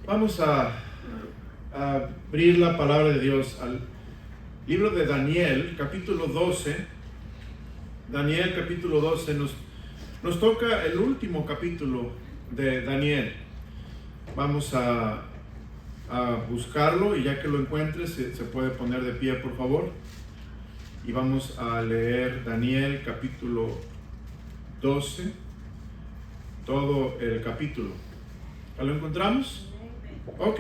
Vamos a abrir la palabra de Dios al libro de Daniel, capítulo 12. Daniel, capítulo 12, nos toca el último capítulo de Daniel. Vamos a buscarlo, y ya que lo encuentres, se puede poner de pie, por favor. Y vamos a leer Daniel, capítulo 12, todo el capítulo. ¿Ya lo encontramos? Ok.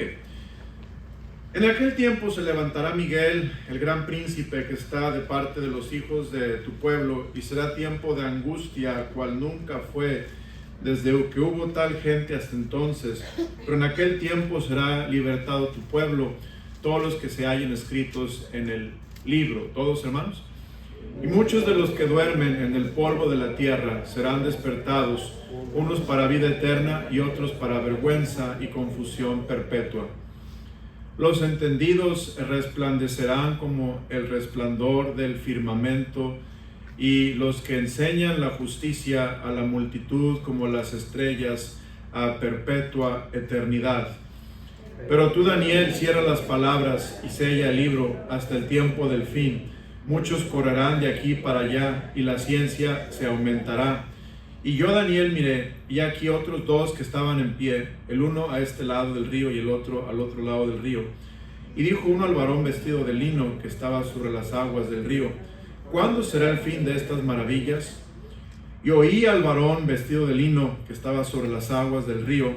En aquel tiempo se levantará Miguel, el gran príncipe que está de parte de los hijos de tu pueblo, y será tiempo de angustia, cual nunca fue desde que hubo tal gente hasta entonces. Pero en aquel tiempo será libertado tu pueblo, todos los que se hallen escritos en el libro. ¿Todos, hermanos? Y muchos de los que duermen en el polvo de la tierra serán despertados, unos para vida eterna y otros para vergüenza y confusión perpetua. Los entendidos resplandecerán como el resplandor del firmamento, y los que enseñan la justicia a la multitud como las estrellas a perpetua eternidad. Pero tú, Daniel, cierra las palabras y sella el libro hasta el tiempo del fin. Muchos correrán de aquí para allá, y la ciencia se aumentará. Y yo, Daniel, miré, y aquí otros dos que estaban en pie, el uno a este lado del río y el otro al otro lado del río. Y dijo uno al varón vestido de lino que estaba sobre las aguas del río: ¿cuándo será el fin de estas maravillas? Y oí al varón vestido de lino que estaba sobre las aguas del río,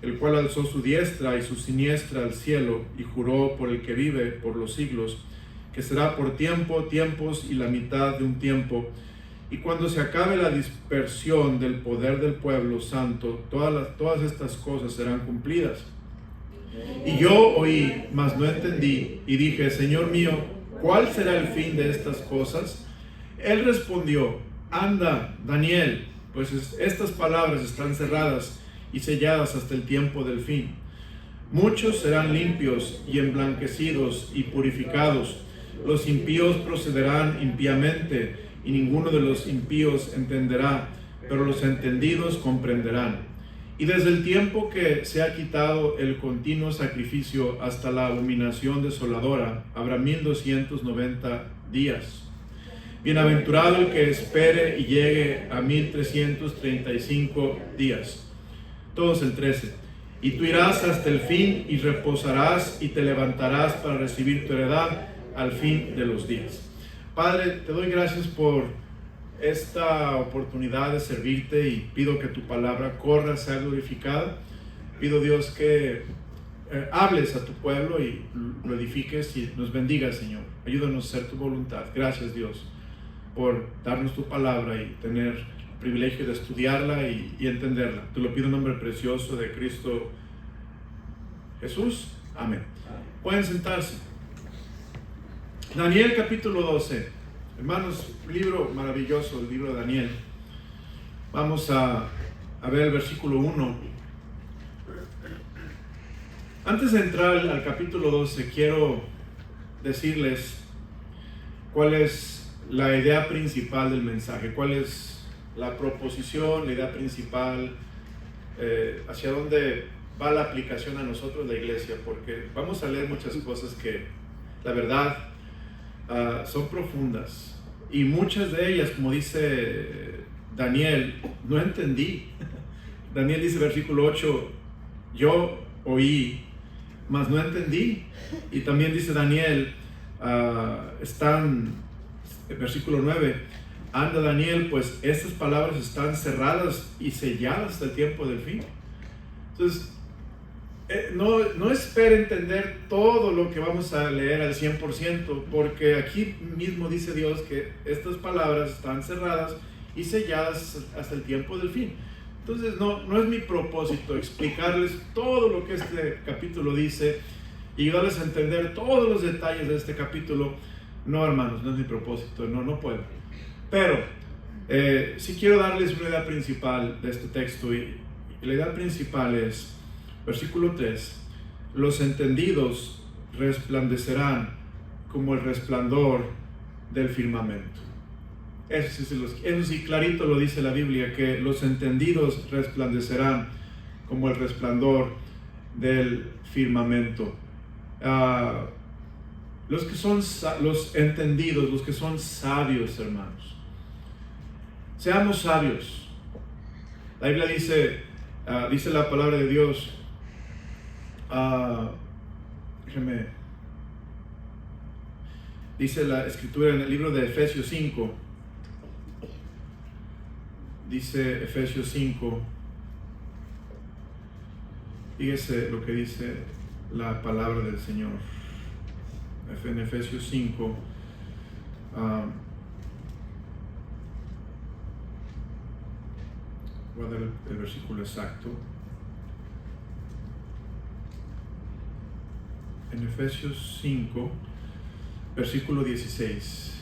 el cual alzó su diestra y su siniestra al cielo, y juró por el que vive por los siglos, que será por tiempos y la mitad de un tiempo, y cuando se acabe la dispersión del poder del pueblo santo, todas estas cosas serán cumplidas. Y yo oí, mas no entendí, y dije: Señor mío, ¿cuál será el fin de estas cosas? Él respondió: anda, Daniel, pues estas palabras están cerradas y selladas hasta el tiempo del fin. Muchos serán limpios y emblanquecidos y purificados. Los impíos procederán impíamente, y ninguno de los impíos entenderá, pero los entendidos comprenderán. Y desde el tiempo que se ha quitado el continuo sacrificio hasta la abominación desoladora, habrá 1290 días. Bienaventurado el que espere y llegue a 1335 días. Todos el 13. Y tú irás hasta el fin y reposarás y te levantarás para recibir tu heredad al fin de los días. Padre, te doy gracias por esta oportunidad de servirte, y pido que tu palabra corra, sea glorificada. Pido, Dios, que hables a tu pueblo y lo edifiques y nos bendigas, Señor. Ayúdanos a hacer tu voluntad. Gracias, Dios, por darnos tu palabra y tener el privilegio de estudiarla y entenderla. Te lo pido en nombre precioso de Cristo Jesús. Amén. Pueden sentarse. Daniel, capítulo 12. Hermanos, un libro maravilloso, el libro de Daniel. Vamos a ver el versículo 1. Antes de entrar al capítulo 12, quiero decirles cuál es la idea principal del mensaje, cuál es la proposición, la idea principal, hacia dónde va la aplicación a nosotros, la iglesia, porque vamos a leer muchas cosas que, la verdad, son profundas, y muchas de ellas, como dice Daniel, no entendí. Daniel dice, versículo 8, yo oí, mas no entendí. Y también dice Daniel, versículo 9, anda, Daniel, pues estas palabras están cerradas y selladas hasta el tiempo del fin. Entonces, no espere entender todo lo que vamos a leer al 100%, porque aquí mismo dice Dios que estas palabras están cerradas y selladas hasta el tiempo del fin. Entonces no es mi propósito explicarles todo lo que este capítulo dice y ayudarles a entender todos los detalles de este capítulo. No, hermanos, no es mi propósito, no puedo. Pero sí quiero darles una idea principal de este texto, y la idea principal es versículo 3, los entendidos resplandecerán como el resplandor del firmamento. Eso sí, clarito lo dice la Biblia, que los entendidos resplandecerán como el resplandor del firmamento. Los que son los entendidos, los que son sabios, hermanos. Seamos sabios. La Biblia dice la palabra de Dios. Dice la escritura en el libro de Efesios 5. Dice Efesios 5. Fíjese lo que dice la palabra del Señor. En Efesios 5. Voy a dar el versículo exacto. En Efesios 5, versículo 16.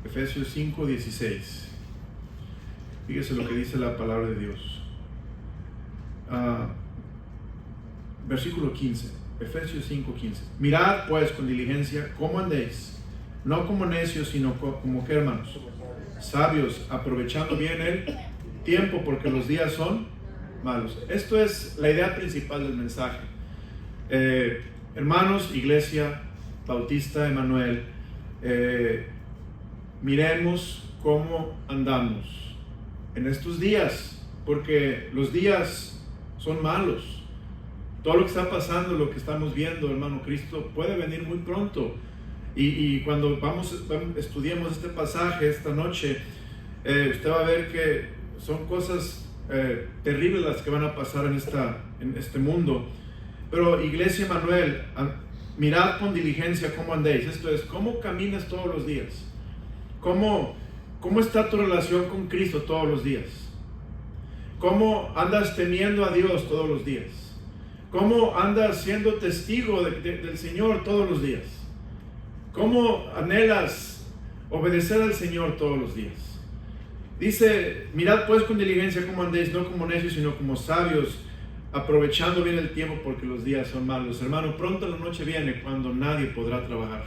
Efesios 5, 16. Fíjese lo que dice la palabra de Dios. Versículo 15. Efesios 5, 15. Mirad pues con diligencia cómo andéis, no como necios, sino como que hermanos, sabios, aprovechando bien el tiempo, porque los días son malos. Esto es la idea principal del mensaje. Hermanos, Iglesia Bautista Emanuel, miremos cómo andamos en estos días, porque los días son malos. Todo lo que está pasando, lo que estamos viendo, hermano, Cristo puede venir muy pronto. Y cuando estudiemos este pasaje esta noche, usted va a ver que son cosas terribles las que van a pasar en este mundo. Pero Iglesia Emanuel, mirad con diligencia cómo andéis. Esto es, cómo caminas todos los días. ¿Cómo está tu relación con Cristo todos los días? ¿Cómo andas temiendo a Dios todos los días? ¿Cómo andas siendo testigo del Señor todos los días? ¿Cómo anhelas obedecer al Señor todos los días? Dice, mirad pues con diligencia cómo andéis, no como necios, sino como sabios, aprovechando bien el tiempo, porque los días son malos. Hermano, pronto la noche viene cuando nadie podrá trabajar,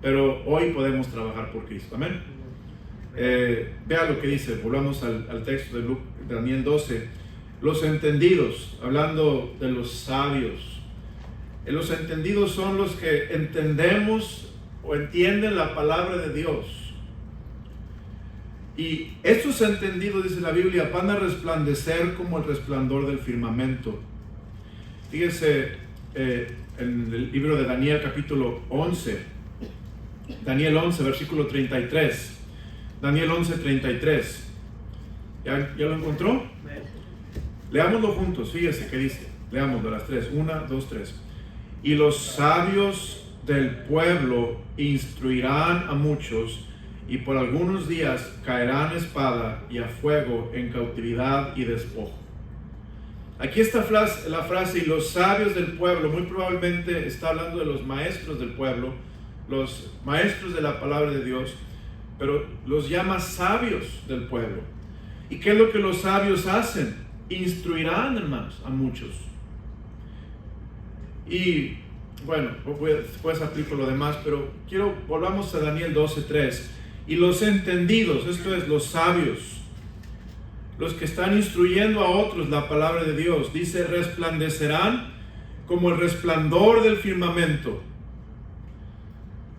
pero hoy podemos trabajar por Cristo. Amén. Vea lo que dice. Volvamos al texto de Daniel 12. Los entendidos, hablando de los sabios. Los entendidos son los que entendemos o entienden la palabra de Dios. Y estos entendidos, dice la Biblia, van a resplandecer como el resplandor del firmamento. Fíjese en el libro de Daniel capítulo 11. Daniel 11, versículo 33. Daniel 11, 33. ¿Ya lo encontró? Leámoslo juntos, fíjese qué dice. Leámoslo a las 3. 1, 2, 3. Y los sabios del pueblo instruirán a muchos, y por algunos días caerán espada y a fuego en cautividad y despojo. Aquí está la frase, y los sabios del pueblo. Muy probablemente está hablando de los maestros del pueblo, los maestros de la palabra de Dios, pero los llama sabios del pueblo. ¿Y qué es lo que los sabios hacen? Instruirán, hermanos, a muchos. Y bueno, después aplico lo demás, pero volvamos a Daniel 12:3. Y los entendidos, esto es, los sabios, los que están instruyendo a otros la palabra de Dios, dice, resplandecerán como el resplandor del firmamento.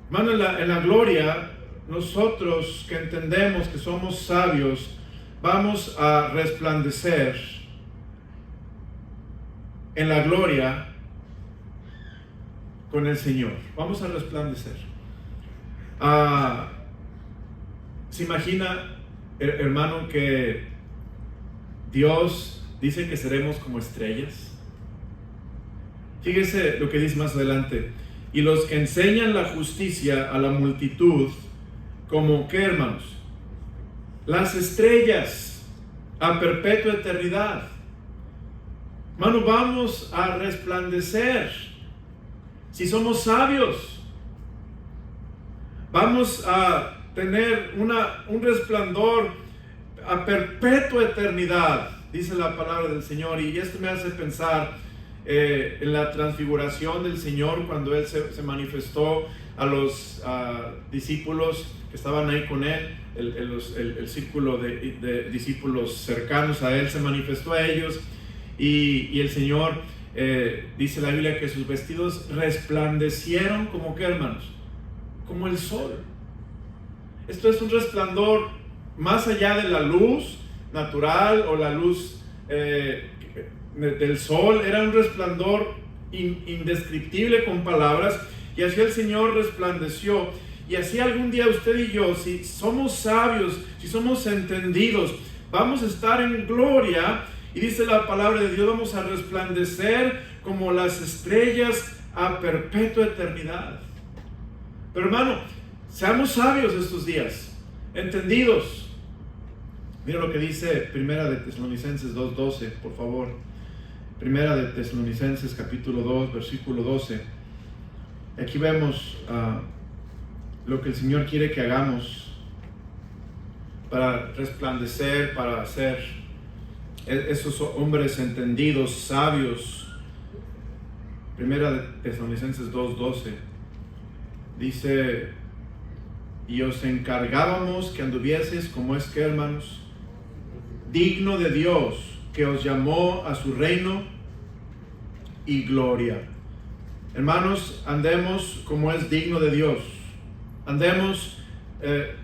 Hermano, en la gloria, nosotros que entendemos que somos sabios, vamos a resplandecer en la gloria con el Señor. Vamos a resplandecer. ¿Se imagina, hermano, que Dios dice que seremos como estrellas? Fíjese lo que dice más adelante. Y los que enseñan la justicia a la multitud, como ¿qué, hermanos? Las estrellas a perpetua eternidad. Hermano, vamos a resplandecer. Si somos sabios, vamos a tener un resplandor a perpetua eternidad, dice la palabra del Señor. Y esto me hace pensar en la transfiguración del Señor, cuando Él se manifestó a los discípulos que estaban ahí con Él. El círculo de discípulos cercanos a Él se manifestó a ellos, y el Señor Dice la Biblia que sus vestidos resplandecieron como ¿qué, hermanos? Como el sol. Esto es un resplandor más allá de la luz natural o la luz del sol. Era un resplandor indescriptible con palabras, y así el Señor resplandeció. Y así algún día usted y yo, si somos sabios, si somos entendidos, vamos a estar en gloria. Y dice la palabra de Dios, vamos a resplandecer como las estrellas a perpetua eternidad. Pero hermano, seamos sabios estos días, entendidos. Mira lo que dice Primera de Tesalonicenses 2:12, por favor. Primera de Tesalonicenses capítulo 2, versículo 12. Aquí vemos lo que el Señor quiere que hagamos para resplandecer, para ser esos hombres entendidos, sabios. Primera de Tesalonicenses 2:12 dice: y os encargábamos que anduvieseis como es que, hermanos, digno de Dios, que os llamó a su reino y gloria. Hermanos, andemos como es digno de Dios. Andemos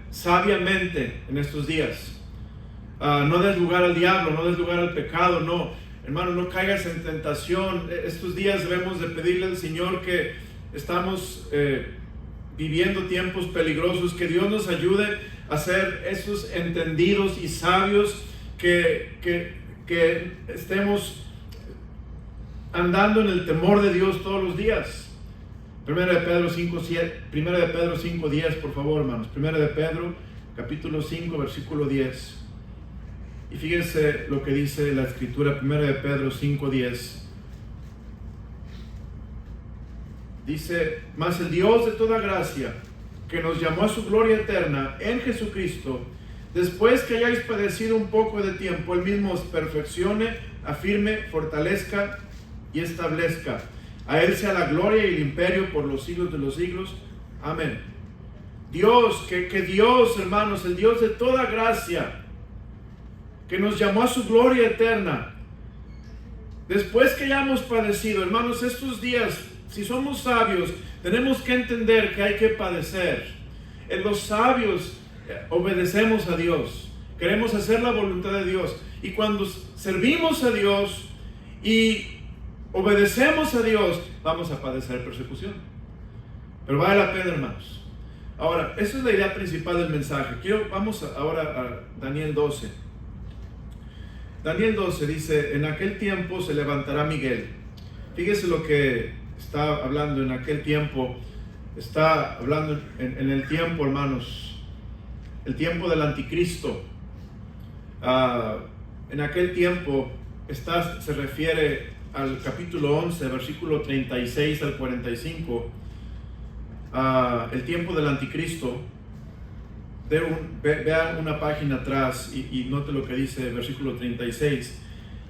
sabiamente en estos días. No des lugar al diablo, no des lugar al pecado, no. Hermano, no caigas en tentación. Estos días debemos de pedirle al Señor que estamos viviendo tiempos peligrosos, que Dios nos ayude a ser esos entendidos y sabios, que estemos andando en el temor de Dios todos los días. Primera de Pedro 5:10, por favor, hermanos. Primera de Pedro, capítulo 5, versículo 10. Y fíjense lo que dice la Escritura, Primera de Pedro 5:10. Dice: mas el Dios de toda gracia, que nos llamó a su gloria eterna en Jesucristo, después que hayáis padecido un poco de tiempo, Él mismo os perfeccione, afirme, fortalezca y establezca. A Él sea la gloria y el imperio por los siglos de los siglos. Amén. Dios, que Dios, hermanos, el Dios de toda gracia, que nos llamó a su gloria eterna, después que hayamos padecido, hermanos, estos días, si somos sabios, tenemos que entender que hay que padecer. Los sabios obedecemos a Dios, queremos hacer la voluntad de Dios, y cuando servimos a Dios y obedecemos a Dios, vamos a padecer persecución. Pero vale la pena, hermanos. Ahora, esa es la idea principal del mensaje. Vamos ahora a Daniel 12. Daniel 12 dice: en aquel tiempo se levantará Miguel. Fíjese lo que está hablando en aquel tiempo. Está hablando en el tiempo, hermanos, el tiempo del anticristo. En aquel tiempo se refiere al capítulo 11, versículo 36 al 45, el tiempo del anticristo. Vea una página atrás y note lo que dice versículo 36.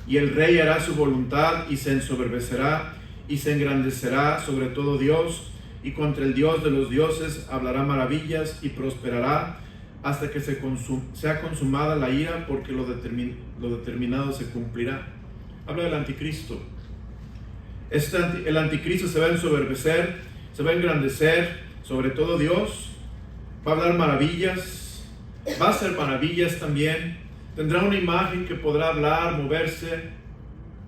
Y el rey hará su voluntad y se ensoberbecerá y se engrandecerá sobre todo Dios, y contra el Dios de los dioses hablará maravillas y prosperará hasta que sea consumada la ira, porque lo determinado se cumplirá. Habla del anticristo. El anticristo se va a ensoberbecer, se va a engrandecer sobre todo Dios, va a hablar maravillas, va a hacer maravillas también, tendrá una imagen que podrá hablar, moverse,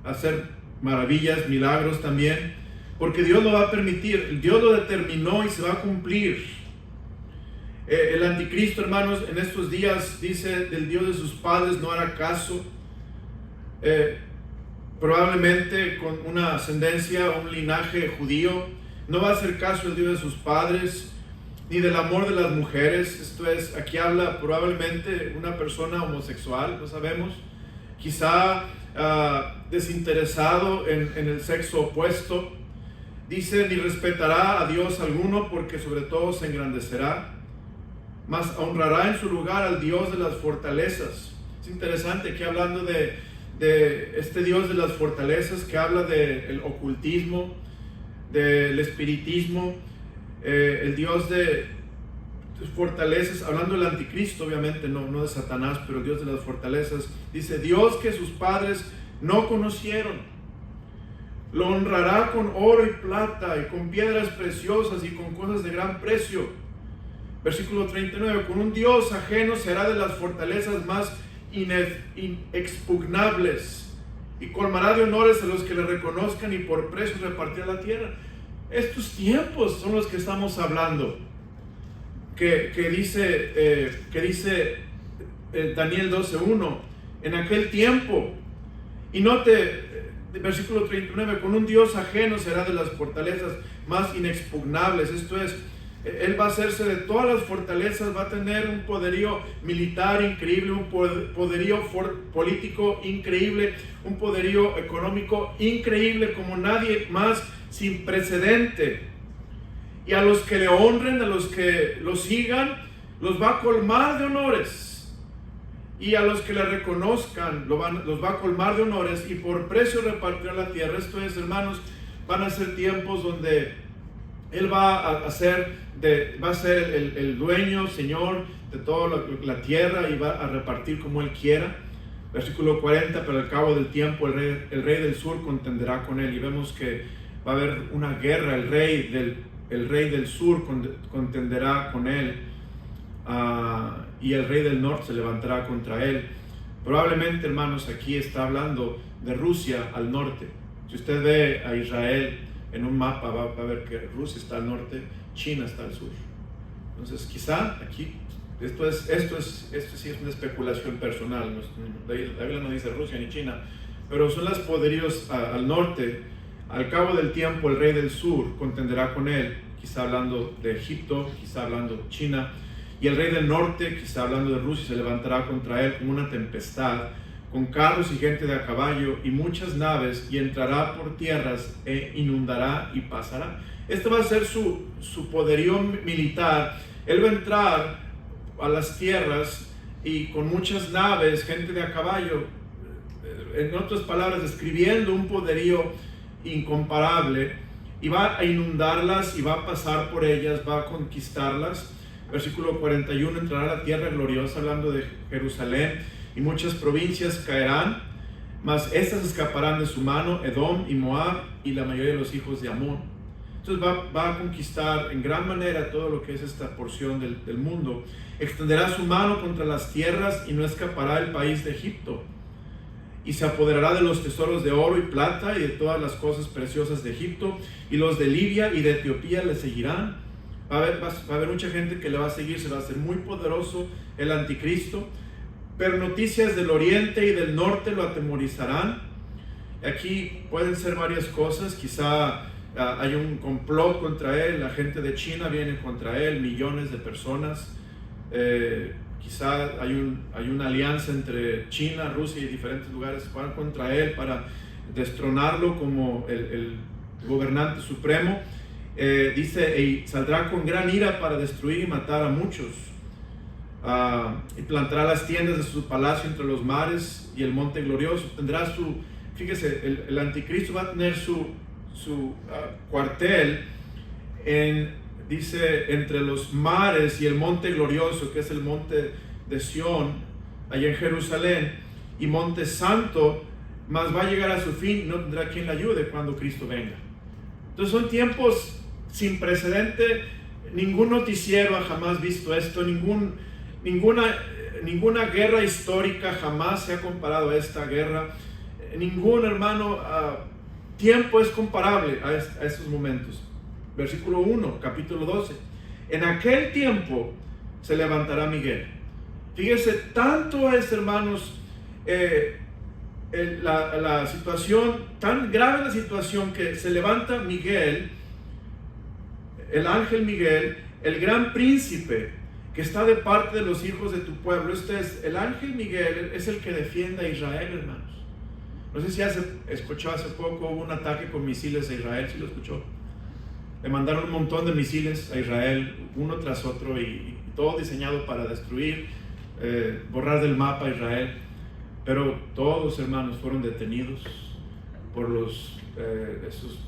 hacer maravillas, milagros también, porque Dios lo va a permitir. Dios lo determinó y se va a cumplir. El anticristo, hermanos, en estos días dice del Dios de sus padres no hará caso. Probablemente con una ascendencia, un linaje judío, no va a hacer caso del Dios de sus padres, ni del amor de las mujeres. Esto es, aquí habla probablemente una persona homosexual, no sabemos, quizá desinteresado en el sexo opuesto. Dice: ni respetará a Dios alguno, porque sobre todo se engrandecerá, mas honrará en su lugar al Dios de las fortalezas. Es interesante que hablando de este Dios de las fortalezas, que habla del ocultismo, del espiritismo, el Dios de fortalezas, hablando del anticristo, obviamente, no de Satanás, pero el Dios de las fortalezas. Dice: Dios que sus padres no conocieron, Lo honrará con oro y plata y con piedras preciosas y con cosas de gran precio. Versículo 39, con un Dios ajeno será de las fortalezas más inexpugnables y colmará de honores a los que le reconozcan y por precio repartirá la tierra. Estos tiempos son los que estamos hablando, que dice Daniel 12:1, en aquel tiempo. Y note, versículo 39, con un Dios ajeno será de las fortalezas más inexpugnables. Esto es, Él va a hacerse de todas las fortalezas, va a tener un poderío militar increíble, un poderío político increíble, un poderío económico increíble como nadie más, sin precedente. Y a los que le honren, a los que lo sigan, los va a colmar de honores. Y a los que le reconozcan, los va a colmar de honores y por precio repartirá la tierra. Esto es, hermanos, van a ser tiempos donde Él va a ser el dueño, Señor de toda la tierra y va a repartir como Él quiera. Versículo 40, pero al cabo del tiempo el rey del sur contenderá con Él. Y vemos que va a haber una guerra, el rey del sur contenderá con Él. Y el rey del norte se levantará contra él. Probablemente, hermanos, aquí está hablando de Rusia al norte. Si usted ve a Israel en un mapa, va a ver que Rusia está al norte, China está al sur. Entonces, quizá aquí, esto sí es una especulación personal. La Biblia no dice Rusia ni China, pero son los poderíos al norte. Al cabo del tiempo, el rey del sur contenderá con él, quizá hablando de Egipto, quizá hablando de China. Y el rey del norte, quizá hablando de Rusia, se levantará contra él como una tempestad, con carros y gente de a caballo y muchas naves, y entrará por tierras e inundará y pasará. Este va a ser su poderío militar. Él va a entrar a las tierras y con muchas naves, gente de a caballo, en otras palabras, describiendo un poderío incomparable, y va a inundarlas y va a pasar por ellas, va a conquistarlas. Versículo 41, entrará a la tierra gloriosa, hablando de Jerusalén, y muchas provincias caerán, mas estas escaparán de su mano, Edom y Moab y la mayoría de los hijos de Amón. Entonces va a conquistar en gran manera todo lo que es esta porción del mundo. Extenderá su mano contra las tierras y no escapará el país de Egipto. Y se apoderará de los tesoros de oro y plata y de todas las cosas preciosas de Egipto, y los de Libia y de Etiopía le seguirán. Va a haber mucha gente que le va a seguir, se va a hacer muy poderoso el anticristo, pero noticias del oriente y del norte lo atemorizarán. Aquí pueden ser varias cosas, quizá hay un complot contra él, la gente de China viene contra él, millones de personas, quizá hay una alianza entre China, Rusia y diferentes lugares que van contra él para destronarlo como el gobernante supremo. Dice, y saldrá con gran ira para destruir y matar a muchos, y plantará las tiendas de su palacio entre los mares y el monte glorioso. Tendrá fíjese, el anticristo va a tener su cuartel dice, entre los mares y el monte glorioso, que es el monte de Sión, allá en Jerusalén, y monte santo, mas va a llegar a su fin y no tendrá quien le ayude cuando Cristo venga. Entonces son tiempos sin precedente. Ningún noticiero ha jamás visto esto, ninguna guerra histórica jamás se ha comparado a esta guerra. Ningún, hermano, tiempo es comparable a estos momentos. Versículo 1, capítulo 12. En aquel tiempo se levantará Miguel. Fíjese, tanto es, hermanos, la situación, tan grave la situación, que se levanta Miguel, el ángel Miguel, el gran príncipe que está de parte de los hijos de tu pueblo. El ángel Miguel es el que defiende a Israel, hermanos. No sé si escuchó hace poco, hubo un ataque con misiles a Israel, ¿sí lo escuchó? Le mandaron un montón de misiles a Israel, uno tras otro, y todo diseñado para destruir, borrar del mapa a Israel. Pero todos, hermanos, fueron detenidos por esos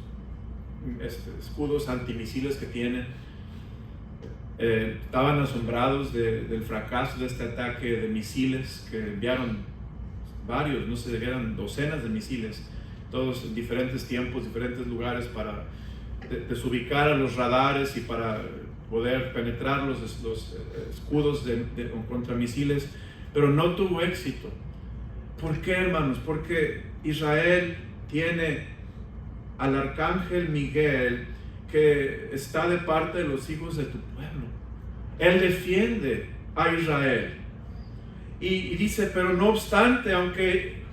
escudos antimisiles que tienen. Estaban asombrados del fracaso de este ataque de misiles que enviaron varios, no sé, eran docenas de misiles. todos en diferentes tiempos, diferentes lugares para desubicar a los radares y para poder penetrar los escudos contra misiles, pero no tuvo éxito. ¿Por qué, hermanos? Porque Israel tiene al arcángel Miguel, que está de parte de los hijos de tu pueblo. Él defiende a Israel. Y dice, pero no obstante, aunque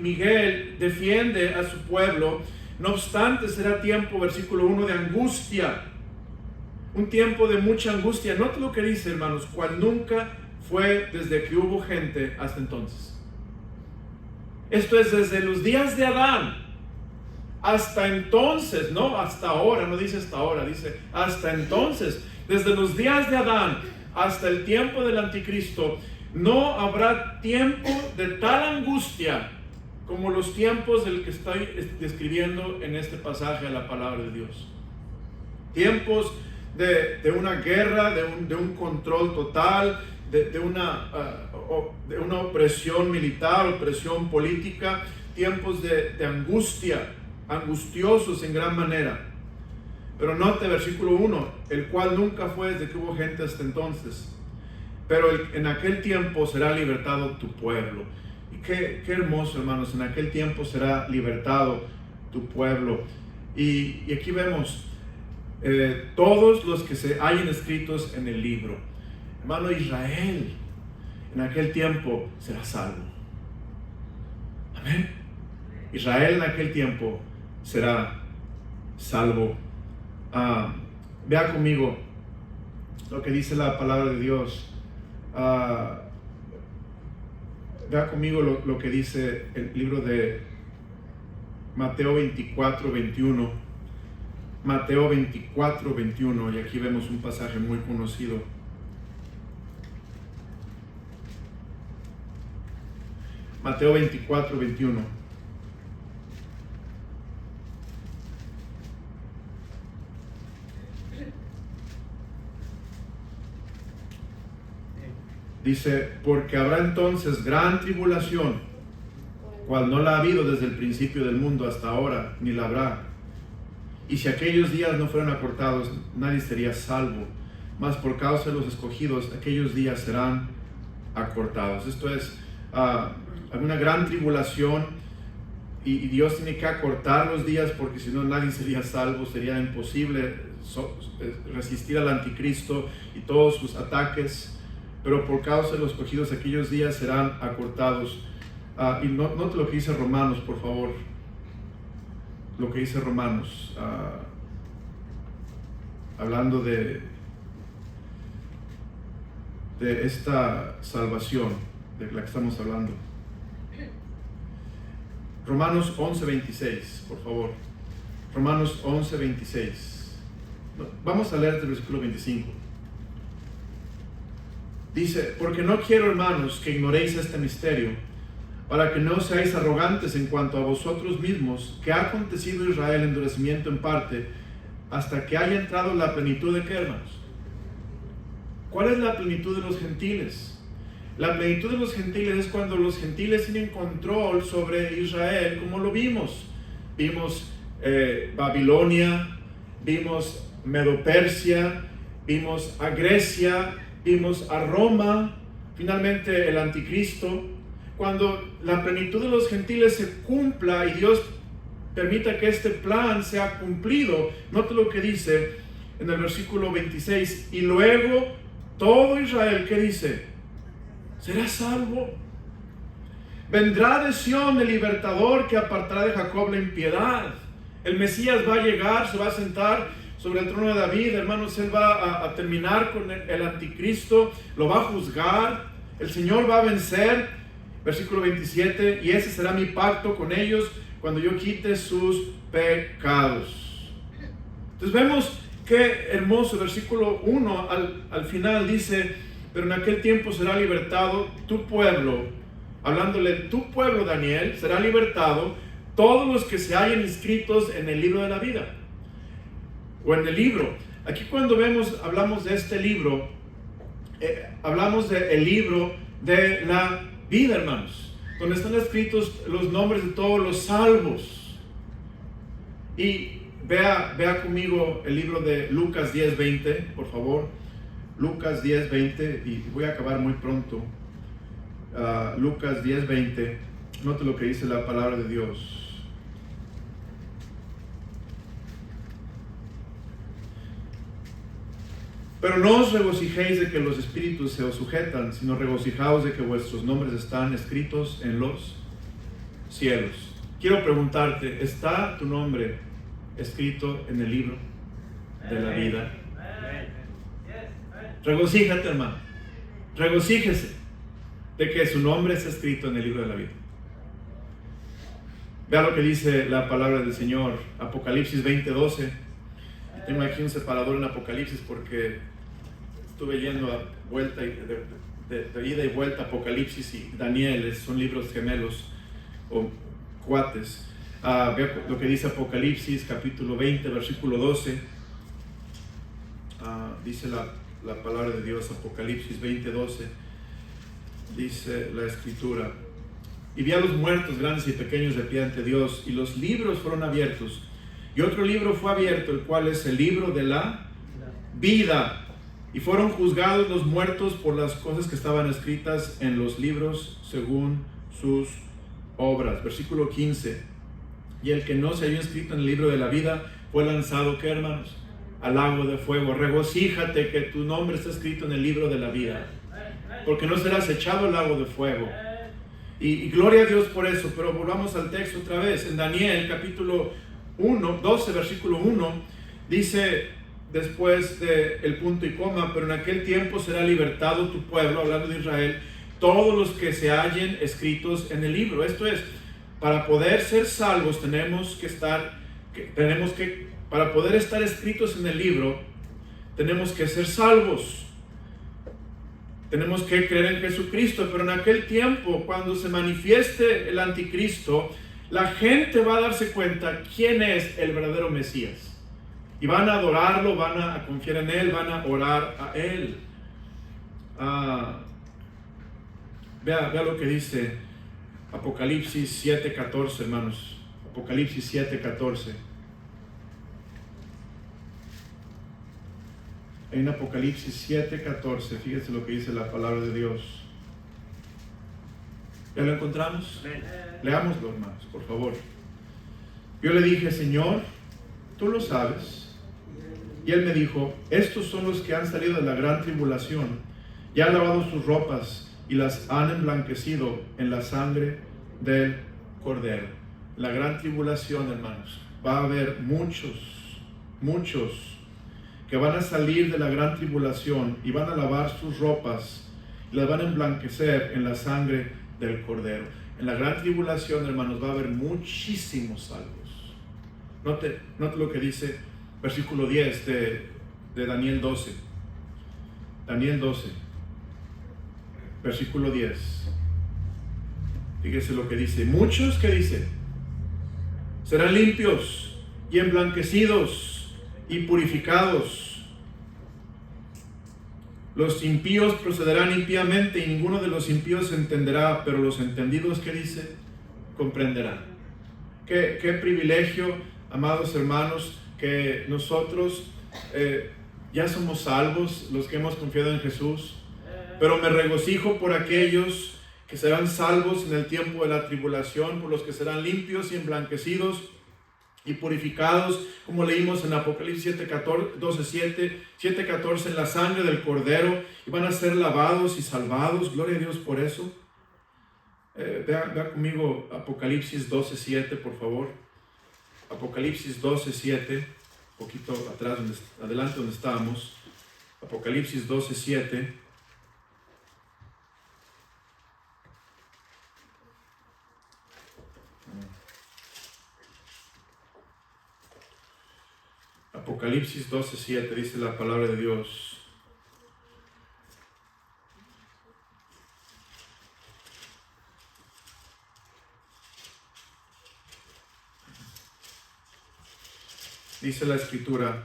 Miguel defiende a su pueblo, no obstante será tiempo, versículo 1, de angustia. Un tiempo de mucha angustia. Note lo que dice, hermanos, cual nunca fue desde que hubo gente hasta entonces. Esto es desde los días de Adán hasta entonces, no hasta ahora, no dice hasta ahora, dice hasta entonces. Desde los días de Adán hasta el tiempo del anticristo, no habrá tiempo de tal angustia como los tiempos del que estoy describiendo en este pasaje de la palabra de Dios. Tiempos de una guerra, de un control total, de una opresión militar, opresión política, tiempos de angustia, angustiosos en gran manera. Pero note versículo 1, el cual nunca fue desde que hubo gente hasta entonces, pero en aquel tiempo será libertado tu pueblo. Y qué hermoso, hermanos, en aquel tiempo será libertado tu pueblo. Y aquí vemos todos los que se hayan escritos en el libro. Hermano, Israel en aquel tiempo será salvo. Amén. Israel en aquel tiempo será salvo. Vea conmigo lo que dice la palabra de Dios. Vea conmigo lo que dice el libro de Mateo 24, 21. Mateo 24, 21. Y aquí vemos un pasaje muy conocido. Mateo 24, 21. Dice, porque habrá entonces gran tribulación, cual no la ha habido desde el principio del mundo hasta ahora, ni la habrá. Y si aquellos días no fueran acortados, nadie sería salvo. Mas por causa de los escogidos, aquellos días serán acortados. Esto es una gran tribulación, y Dios tiene que acortar los días, porque si no nadie sería salvo. Sería imposible resistir al anticristo y todos sus ataques. Pero por causa de los escogidos, aquellos días serán acortados. Y note lo que dice Romanos, por favor. Lo que dice Romanos, hablando de esta salvación de la que estamos hablando. Romanos 11:26, por favor. Romanos 11:26. Vamos a leer el versículo 25. Dice, porque no quiero, hermanos, que ignoréis este misterio, para que no seáis arrogantes en cuanto a vosotros mismos, que ha acontecido Israel endurecimiento en parte, hasta que haya entrado la plenitud de ¿qué, hermanos? ¿Cuál es la plenitud de los gentiles? La plenitud de los gentiles es cuando los gentiles tienen control sobre Israel, como lo vimos. Vimos Babilonia, vimos Medo-Persia, vimos a Grecia, vimos a Roma, finalmente el anticristo. Cuando la plenitud de los gentiles se cumpla y Dios permita que este plan sea cumplido, note lo que dice en el versículo 26, y luego todo Israel, ¿qué dice? Será salvo. Vendrá de Sión el libertador que apartará de Jacob la impiedad. El Mesías va a llegar, se va a sentar sobre el trono de David, hermanos. Él va a terminar con el anticristo, lo va a juzgar, el Señor va a vencer. Versículo 27, y ese será mi pacto con ellos cuando yo quite sus pecados. Entonces vemos qué hermoso. Versículo 1 al final dice, pero en aquel tiempo será libertado tu pueblo, hablándole tu pueblo, Daniel, será libertado todos los que se hayan inscritos en el libro de la vida, o en el libro. Aquí cuando hablamos de este libro, hablamos del libro de la vida, hermanos. donde están escritos los nombres de todos los salvos. Y vea conmigo el libro de Lucas 10:20, por favor. Lucas 10:20, y voy a acabar muy pronto. Lucas 10:20, note lo que dice la palabra de Dios. Pero no os regocijéis de que los espíritus se os sujetan, sino regocijaos de que vuestros nombres están escritos en los cielos. Quiero preguntarte, ¿está tu nombre escrito en el libro de la vida? Regocíjate, hermano. Regocíjese de que su nombre está escrito en el libro de la vida. Vea lo que dice la palabra del Señor, Apocalipsis 20:12. Tengo aquí un separador en Apocalipsis porque estuve yendo a vuelta de ida y vuelta. Apocalipsis y Daniel son libros gemelos o cuates. Vea lo que dice Apocalipsis capítulo 20 versículo 12. Dice la palabra de Dios, Apocalipsis 20:12. Dice la escritura: y vi a los muertos grandes y pequeños de pie ante Dios, y los libros fueron abiertos, y otro libro fue abierto, el cual es el libro de la vida, y fueron juzgados los muertos por las cosas que estaban escritas en los libros según sus obras. Versículo 15: y el que no se había inscrito en el libro de la vida fue lanzado, ¿qué, hermanos? Al lago de fuego. Regocíjate que tu nombre está escrito en el libro de la vida, porque no serás echado al lago de fuego. Y gloria a Dios por eso. Pero volvamos al texto otra vez. En Daniel capítulo 12 versículo 1 dice, después del punto y coma: pero en aquel tiempo será libertado tu pueblo, hablando de Israel, todos los que se hallen escritos en el libro. Esto es, para poder ser salvos para poder estar escritos en el libro, tenemos que ser salvos. Tenemos que creer en Jesucristo. Pero en aquel tiempo, cuando se manifieste el anticristo, la gente va a darse cuenta quién es el verdadero Mesías. Y van a adorarlo, van a confiar en Él, van a orar a Él. Vea lo que dice Apocalipsis 7:14, hermanos. Apocalipsis 7:14. En Apocalipsis 7:14, fíjese lo que dice la palabra de Dios. ¿Ya lo encontramos? Leámoslo, hermanos, por favor. Yo le dije: Señor, tú lo sabes. Y Él me dijo: estos son los que han salido de la gran tribulación, y han lavado sus ropas y las han emblanquecido en la sangre del Cordero. En la gran tribulación, hermanos, va a haber muchos que van a salir de la gran tribulación y van a lavar sus ropas y las van a emblanquecer en la sangre del Cordero. En la gran tribulación, hermanos, va a haber muchísimos salvos. Note lo que dice versículo 10 de Daniel 12. Daniel 12, versículo 10. Fíjese lo que dice. Muchos, ¿qué dice? Serán limpios y emblanquecidos y purificados. Los impíos procederán impíamente, y ninguno de los impíos entenderá, pero los entendidos, ¿qué dice? Comprenderán. Qué privilegio, amados hermanos, que nosotros ya somos salvos, los que hemos confiado en Jesús, pero me regocijo por aquellos que serán salvos en el tiempo de la tribulación, por los que serán limpios y emblanquecidos y purificados, como leímos en Apocalipsis 7:14, en la sangre del Cordero, y van a ser lavados y salvados. Gloria a Dios por eso. Vea conmigo Apocalipsis 12:7, por favor. Apocalipsis 12:7, un poquito atrás, adelante donde estábamos. Apocalipsis 12:7. Apocalipsis 12:7 dice la palabra de Dios: dice la escritura,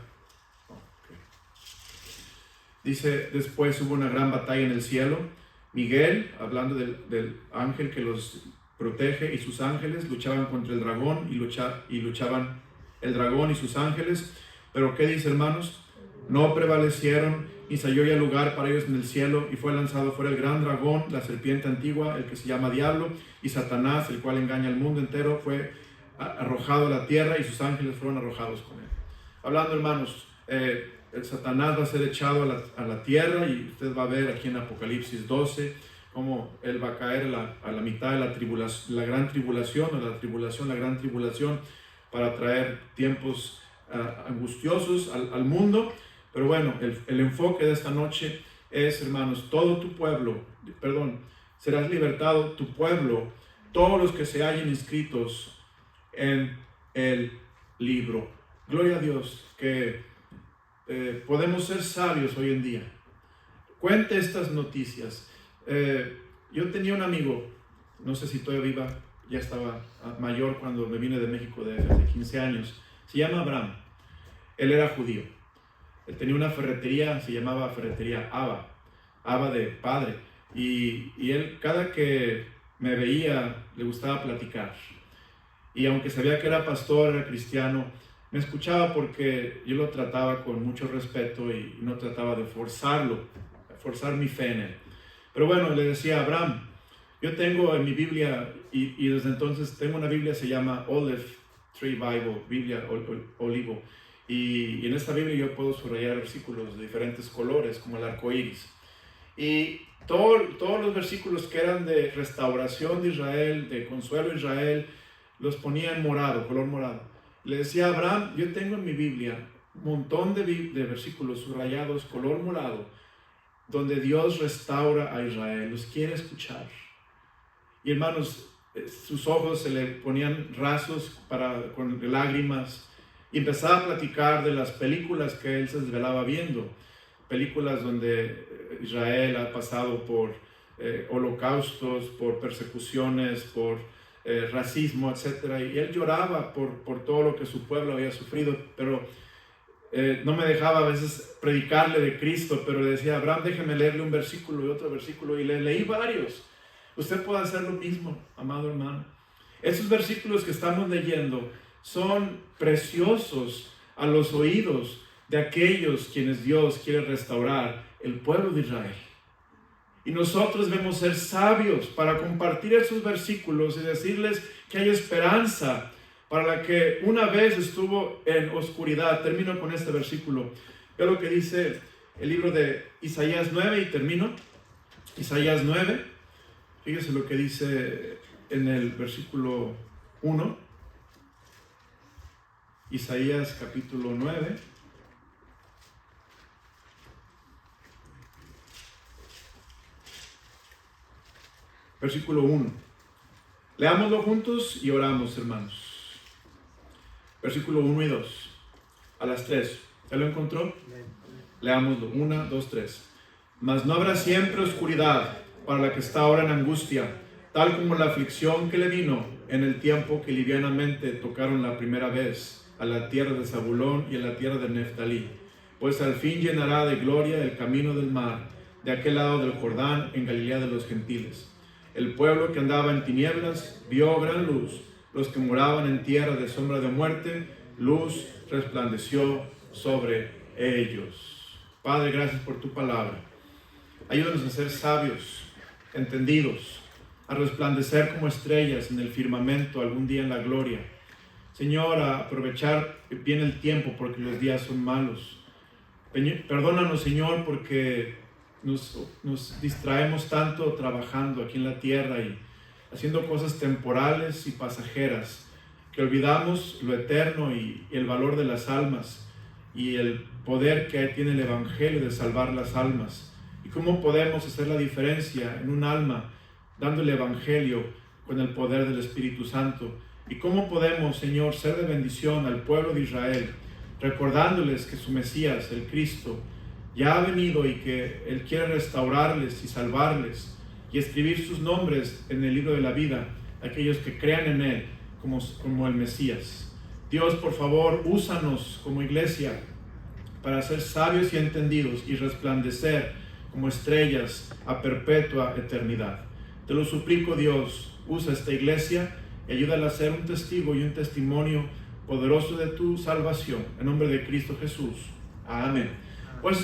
dice: después hubo una gran batalla en el cielo. Miguel, hablando del ángel que los protege y sus ángeles luchaban contra el dragón y luchaban el dragón y sus ángeles. Pero ¿qué dice, hermanos? No prevalecieron, ni se halló ya lugar para ellos en el cielo, y fue lanzado fuera el gran dragón, la serpiente antigua, el que se llama Diablo, y Satanás, el cual engaña al mundo entero, fue arrojado a la tierra, y sus ángeles fueron arrojados con él. Hablando, hermanos, el Satanás va a ser echado a la tierra, y usted va a ver aquí en Apocalipsis 12 cómo él va a caer a la mitad de la tribulación, la gran tribulación, para traer tiempos angustiosos al mundo. Pero bueno, el enfoque de esta noche es, hermanos, todo tu pueblo, serás libertado, tu pueblo, todos los que se hallen inscritos en el libro. Gloria a Dios que podemos ser sabios hoy en día. Cuente estas noticias. Yo tenía un amigo, no sé si todavía viva, ya estaba mayor cuando me vine de México de hace 15 años. Se llama Abraham. Él era judío. Él tenía una ferretería, se llamaba Ferretería Abba de padre. Y él, cada que me veía, le gustaba platicar. Y aunque sabía que era pastor, era cristiano, me escuchaba porque yo lo trataba con mucho respeto y no trataba de forzar mi fe en él. Pero bueno, le decía: Abraham, yo tengo en mi Biblia, y desde entonces tengo una Biblia, se llama Olive Tree Bible, Biblia Olivo. Y en esta Biblia yo puedo subrayar versículos de diferentes colores, como el arco iris. Y todos los versículos que eran de restauración de Israel, de consuelo de Israel, los ponía en morado, color morado. Le decía a Abraham: yo tengo en mi Biblia un montón de versículos subrayados, color morado, donde Dios restaura a Israel, los quiere escuchar. Y hermanos, sus ojos se le ponían rasos con lágrimas, y empezaba a platicar de las películas que él se desvelaba viendo, películas donde Israel ha pasado por holocaustos, por persecuciones, por racismo, etc. Y él lloraba por todo lo que su pueblo había sufrido, pero no me dejaba a veces predicarle de Cristo, pero le decía: Abraham, déjeme leerle un versículo y otro versículo, y le leí varios. Usted puede hacer lo mismo, amado hermano. Esos versículos que estamos leyendo son preciosos a los oídos de aquellos quienes Dios quiere restaurar, el pueblo de Israel. Y nosotros debemos ser sabios para compartir esos versículos y decirles que hay esperanza para la que una vez estuvo en oscuridad. Termino con este versículo. Ve lo que dice el libro de Isaías 9 y termino. Isaías 9, fíjese lo que dice en el versículo 1. Isaías capítulo 9. Versículo 1. Leámoslo juntos y oramos, hermanos. Versículo 1 y 2. A las 3. ¿Ya lo encontró? Leámoslo. 1, 2, 3. Mas no habrá siempre oscuridad para la que está ahora en angustia, tal como la aflicción que le vino en el tiempo que livianamente tocaron la primera vez a la tierra de Zabulón y a la tierra de Neftalí, pues al fin llenará de gloria el camino del mar, de aquel lado del Jordán, en Galilea de los gentiles. El pueblo que andaba en tinieblas vio gran luz, los que moraban en tierra de sombra de muerte, luz resplandeció sobre ellos. Padre, gracias por tu palabra. Ayúdanos a ser sabios, entendidos, a resplandecer como estrellas en el firmamento algún día en la gloria. Señor, a aprovechar bien el tiempo porque los días son malos. Perdónanos, Señor, porque nos distraemos tanto trabajando aquí en la tierra y haciendo cosas temporales y pasajeras, que olvidamos lo eterno y el valor de las almas y el poder que tiene el Evangelio de salvar las almas. Y cómo podemos hacer la diferencia en un alma dando el Evangelio con el poder del Espíritu Santo. Y cómo podemos, Señor, ser de bendición al pueblo de Israel, recordándoles que su Mesías, el Cristo, ya ha venido y que Él quiere restaurarles y salvarles y escribir sus nombres en el libro de la vida, aquellos que crean en Él como el Mesías. Dios, por favor, úsanos como iglesia para ser sabios y entendidos y resplandecer como estrellas a perpetua eternidad. Te lo suplico, Dios, usa esta iglesia y ayúdala a ser un testigo y un testimonio poderoso de tu salvación. En nombre de Cristo Jesús. Amén. Pues